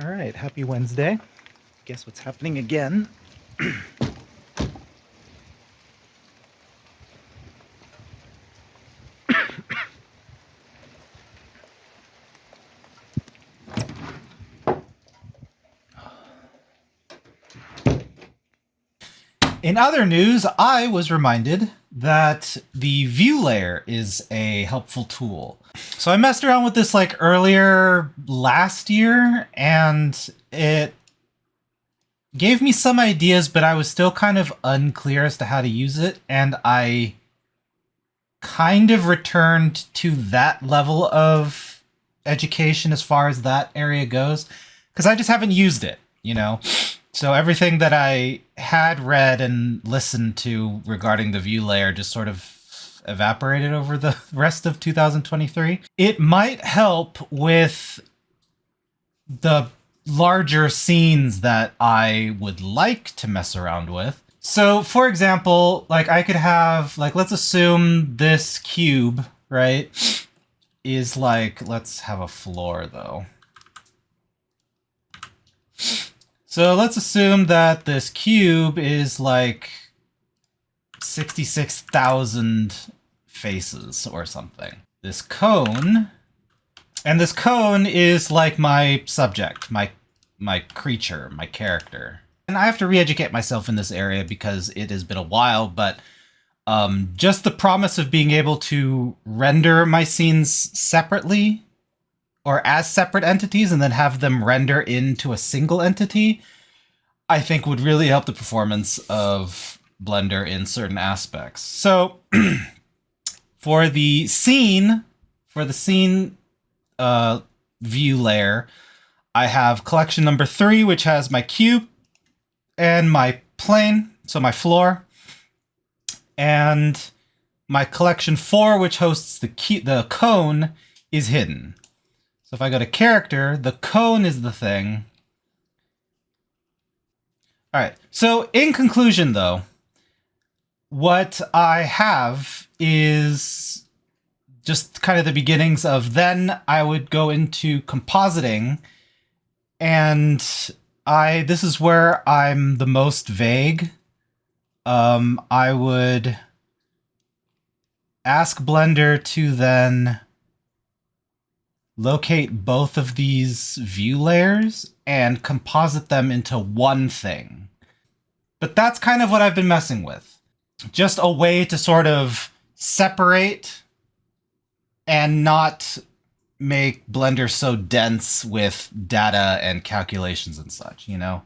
All right, happy Wednesday. Guess what's happening again? In other news, I was reminded that the view layer is a helpful tool. So I messed around with this like earlier last year, and it gave me some ideas, but I was still kind of unclear as to how to use it, and I kind of returned to that level of education as far as that area goes, because I just haven't used it, you know? So everything that I had read and listened to regarding the view layer just sort of evaporated over the rest of 2023. It might help with the larger scenes that I would like to mess around with. So, for example, like I could have, like, let's assume this cube, right, is like, let's have a floor though. So let's assume that this cube is like 66,000 faces or something. This cone, and this cone is like my subject, my creature, my character. And I have to re-educate myself in this area because it has been a while, but just the promise of being able to render my scenes separately or as separate entities and then have them render into a single entity, I think would really help the performance of Blender in certain aspects. So for the scene view layer, I have collection number 3, which has my cube and my plane, so my floor, and my collection 4, which hosts the cone, is hidden. So if I go to character, the cone is the thing. All right, so in conclusion though, what I have is just kind of the beginnings of, then I would go into compositing, and this is where I'm the most vague. I would ask Blender to then locate both of these view layers and composite them into one thing. But that's kind of what I've been messing with. Just a way to sort of separate and not make Blender so dense with data and calculations and such, you know?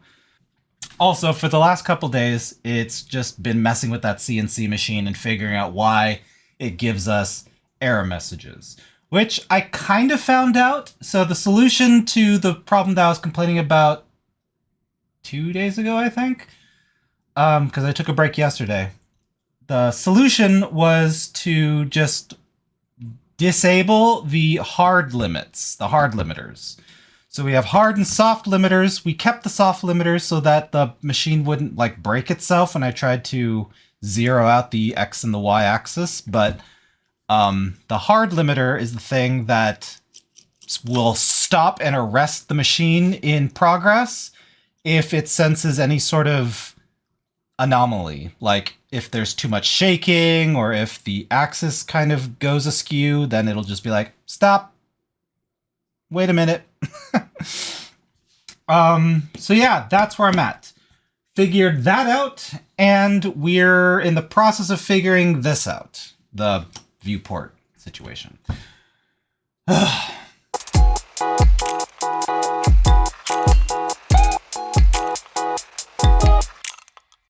Also, for the last couple days, it's just been messing with that CNC machine and figuring out why it gives us error messages, which I kind of found out. So the solution to the problem that I was complaining about 2 days ago, I think, because I took a break yesterday, the solution was to just disable the hard limits, the hard limiters. So we have hard and soft limiters. We kept the soft limiters so that the machine wouldn't like break itself when I tried to zero out the X and the Y axis. But the hard limiter is the thing that will stop and arrest the machine in progress if it senses any sort of anomaly. Like if there's too much shaking or if the axis kind of goes askew, then it'll just be like, stop. Wait a minute. So yeah, that's where I'm at. Figured that out, and we're in the process of figuring this out, the viewport situation.